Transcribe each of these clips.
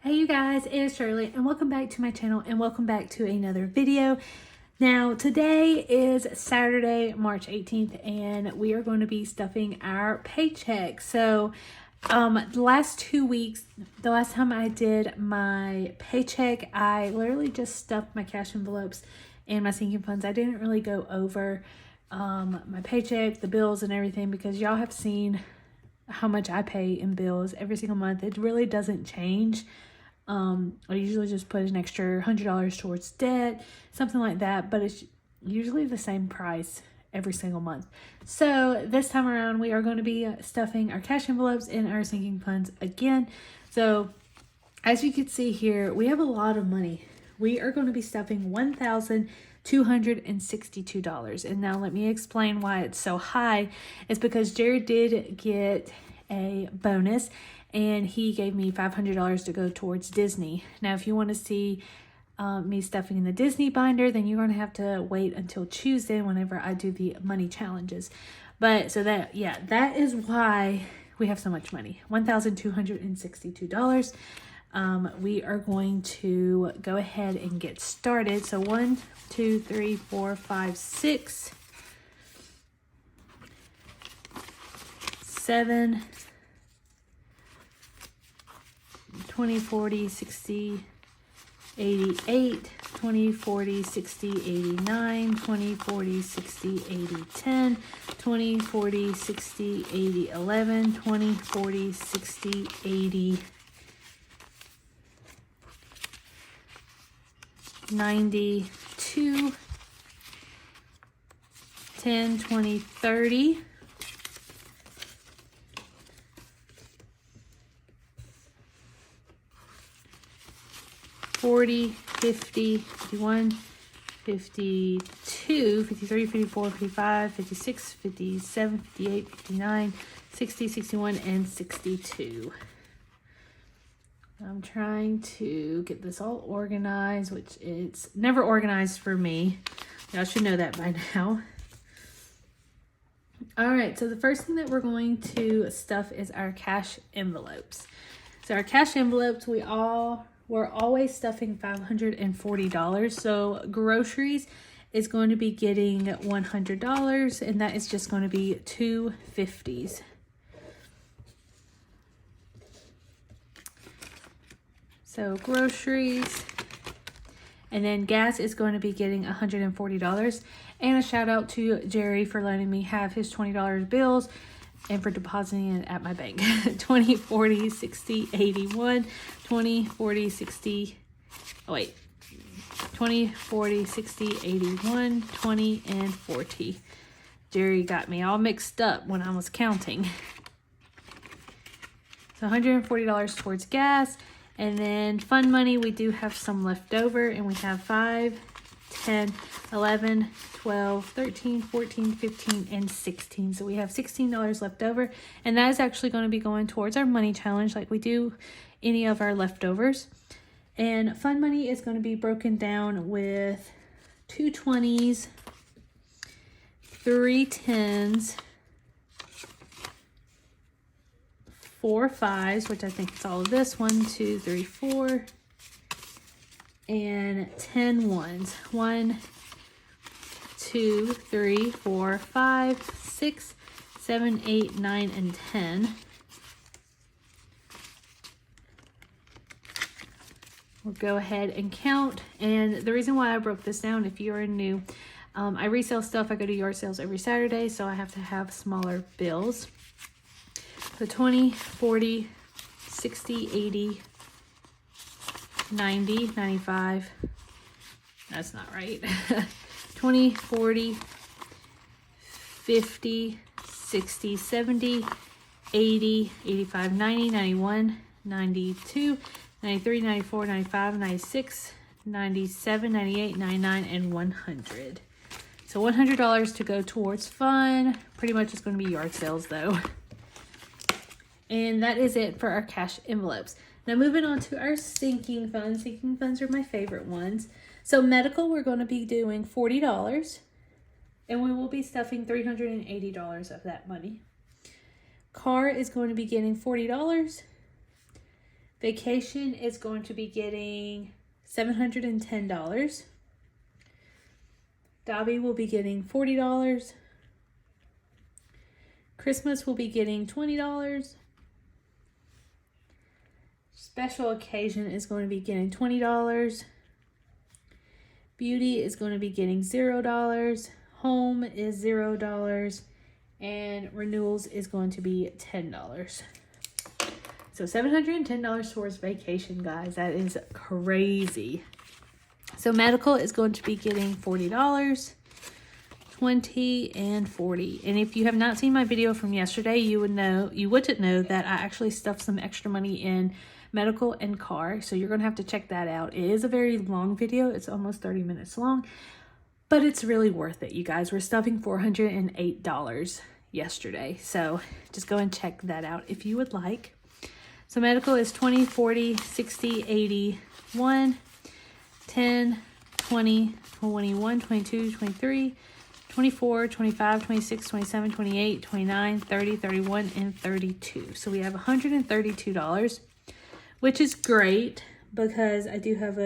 Hey you guys, it's Shirley and welcome back to my channel and welcome back to another video. Now today is Saturday, March 18th and we are going to be stuffing our paycheck. So the last 2 weeks, the last time I did my paycheck, I literally just stuffed my cash envelopes and my sinking funds. I didn't really go over my paycheck, the bills and everything because y'all have seen how much I pay in bills every single month. It really doesn't change. I usually just put an extra $100 towards debt, something like that, but it's usually the same price every single month. So this time around, we are going to be stuffing our cash envelopes and our sinking funds again. So as you can see here, we have a lot of money. We are going to be stuffing $1,262. And now let me explain why it's so high. It's because Jared did get a bonus and he gave me $500 to go towards Disney. Now, if you want to see me stuffing in the Disney binder, then you're going to have to wait until Tuesday whenever I do the money challenges. But so that is why we have so much money, $1,262. We are going to go ahead and get started. So 1, 2, 3, 4, 5, 6, 7, 20, 40, 60, 88, 20, 40, 60, 89, 20, 40, 60, 80, 10, 20, 40, 60, 80, 11, 20, 40, 60, 80, 92, 10, 20, 30, 40, 50, 51, 52, 53, 54, 55, 56, 57, 58, 59, 60, 61, and 62. I'm trying to get this all organized, which it's never organized for me. Y'all should know that by now. All right, so the first thing that we're going to stuff is our cash envelopes. So our cash envelopes, we're always stuffing $540. So groceries is going to be getting $100, and that is just going to be two 50s. So groceries, and then gas is going to be getting $140. And a shout out to Jerry for letting me have his $20 bills and for depositing it at my bank. 20, 40, 60, 81, 20, 40, 60, 20, 40, 60, 81, 20, and 40. Jerry got me all mixed up when I was counting. So $140 towards gas. And then fund money, we do have some left over, and we have 5, 10, 11, 12, 13, 14, 15, and 16. So we have $16 left over, and that is actually going to be going towards our money challenge like we do any of our leftovers. And fund money is going to be broken down with 2 20s, 3 10s, 4 5s, which I think it's all of this. 1, 2, 3, 4, and 10 1s. 1, 2, 3, 4, 5, 6, 7, 8, 9, and 10. We'll go ahead and count. And the reason why I broke this down, if you're new, I resell stuff. I go to yard sales every Saturday, so I have to have smaller bills. So 20, 40, 60, 80, 90, 95. That's not right. 20, 40, 50, 60, 70, 80, 85, 90, 91, 92, 93, 94, 95, 96, 97, 98, 99, and 100. So $100 to go towards fun. Pretty much it's going to be yard sales though. And that is it for our cash envelopes. Now moving on to our sinking funds. Sinking funds are my favorite ones. So medical, we're going to be doing $40. And we will be stuffing $380 of that money. Car is going to be getting $40. Vacation is going to be getting $710. Dobby will be getting $40. Christmas will be getting $20. Special occasion is going to be getting $20. Beauty is going to be getting $0. Home is $0. And renewals is going to be $10. So $710 towards vacation, guys. That is crazy. So medical is going to be getting $40, $20, and $40. And if you have not seen my video from yesterday, you wouldn't know that I actually stuffed some extra money in medical and car. So you're going to have to check that out. It is a very long video. It's almost 30 minutes long, but it's really worth it, you guys. We're stuffing $408 yesterday. So just go and check that out if you would like. So medical is 20, 40, 60, 80, 1, 10, 20, 21, 22, 23, 24, 25, 26, 27, 28, 29, 30, 31, and 32. So we have $132, which is great because I do have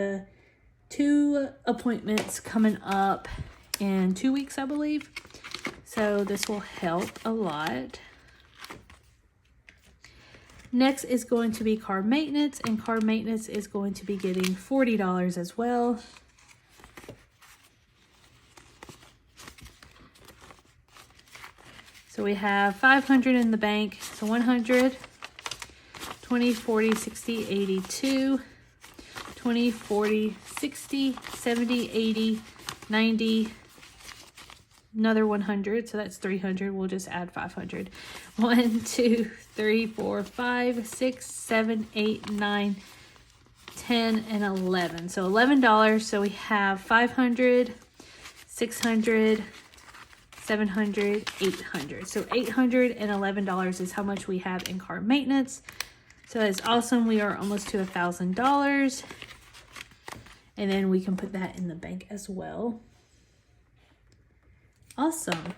2 appointments coming up in 2 weeks, I believe. So this will help a lot. Next is going to be car maintenance, and car maintenance is going to be getting $40 as well. So we have $500 in the bank. So 100, 20, 40, 60, 82, 20, 40, 60, 70, 80, 90, another 100, so that's 300. We'll just add 500. 1, 2, 3, 4, 5, 6, 7, 8, 9, 10, and 11. So $11. So we have 500, 600, 700, 800. So $811 is how much we have in car maintenance. So that's awesome. We are almost to $1,000. And then we can put that in the bank as well. Awesome.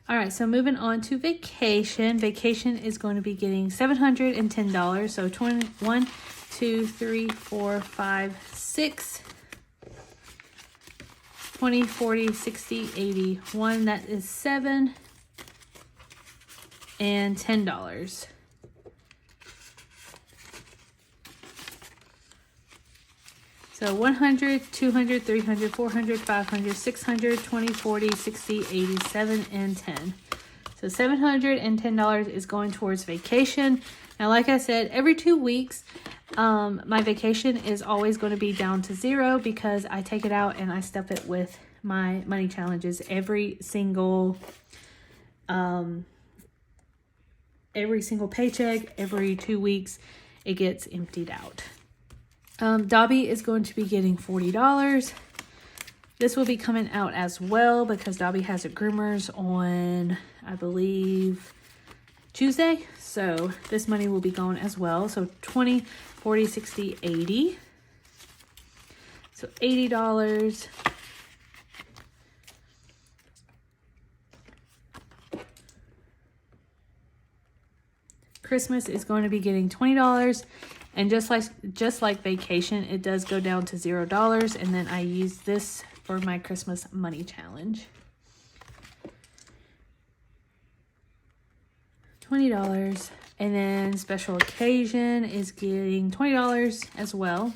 All right, so moving on to vacation. Vacation is going to be getting $710. So 1, 2, 3, 4, 5, 6, 20, 40, 60, 80, 1. That is 7 and $10. So 100, 200, 300, 400, 500, 600, 20, 40, 60, 80, 7, and 10. So $710 is going towards vacation. Now, like I said, every 2 weeks, my vacation is always going to be down to 0 because I take it out and I stuff it with my money challenges every single paycheck. Every 2 weeks, it gets emptied out. Dobby is going to be getting $40. This will be coming out as well because Dobby has a groomers on, I believe, Tuesday. So this money will be gone as well. So 20, 40, 60, 80. So $80. Christmas is going to be getting $20. And just like vacation, it does go down to $0. And then I use this for my Christmas money challenge. $20. And then special occasion is getting $20 as well.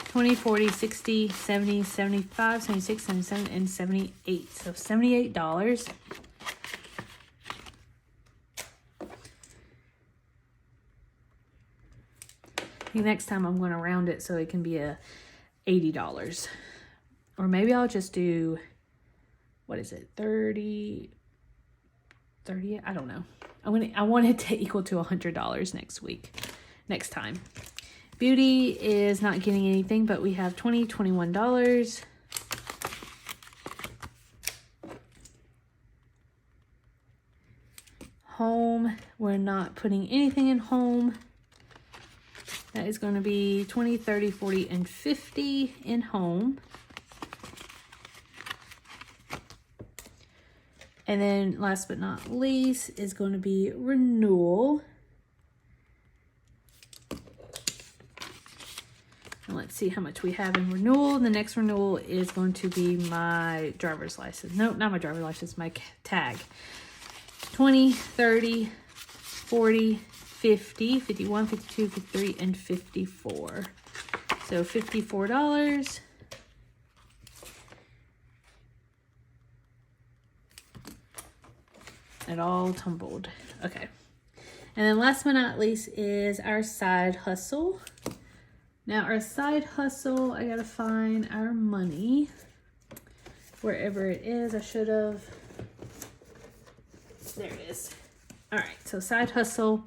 20, 40, 60, 70, 75, 76, 77, and 78. So $78. Next time I'm going to round it so it can be $80. Or maybe I'll just do, what is it, 30, I don't know. I want it to equal to $100 next time. Beauty is not getting anything, but we have $20, $21. Home, we're not putting anything in home. That is going to be 20, 30, 40, and 50 in home. And then last but not least is going to be renewal. And let's see how much we have in renewal. The next renewal is going to be my driver's license. No, not my driver's license, my tag. 20, 30, 40, 50, 51, 52, 53, and 54. So $54. It all tumbled. Okay. And then last but not least is our side hustle. Now our side hustle, I gotta find our money wherever it is. I should have. There it is. All right, so side hustle,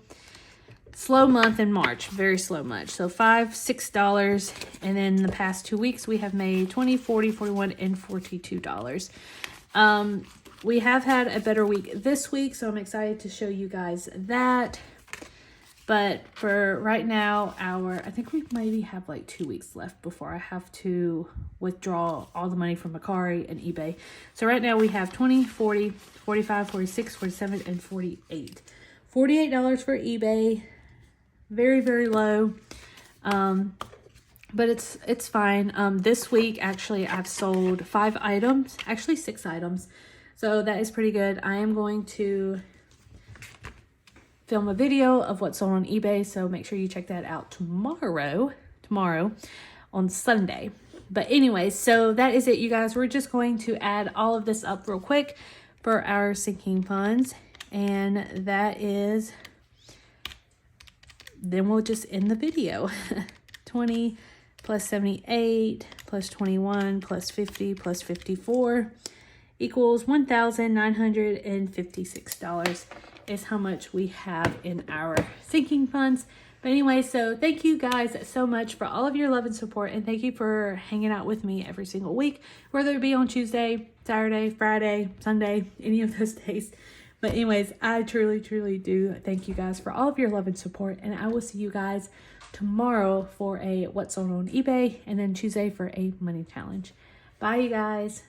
slow month in March, very slow month. So $5, $6, and then the past 2 weeks we have made $20, $40, $41, and $42. We have had a better week this week, so I'm excited to show you guys that. But for right now, I think we maybe have like 2 weeks left before I have to withdraw all the money from Mercari and eBay. So right now we have 20, 40, 45, 46, 47, and 48. $48 for eBay. Very, very low. But it's fine. This week, actually, I've sold 5 items. Actually, 6 items. So that is pretty good. I am going to film a video of what's sold on eBay, so make sure you check that out tomorrow on Sunday. But anyway, so that is it, you guys. We're just going to add all of this up real quick for our sinking funds, and that is, then we'll just end the video. 20 plus 78 plus 21 plus 50 plus 54 equals $1,956 is how much we have in our sinking funds. But anyway, so thank you guys so much for all of your love and support, and thank you for hanging out with me every single week, whether it be on Tuesday, Saturday, Friday, Sunday, any of those days. But anyways, I truly, truly do thank you guys for all of your love and support, and I will see you guys tomorrow for a what's sold on eBay, and then Tuesday for a money challenge. Bye, you guys.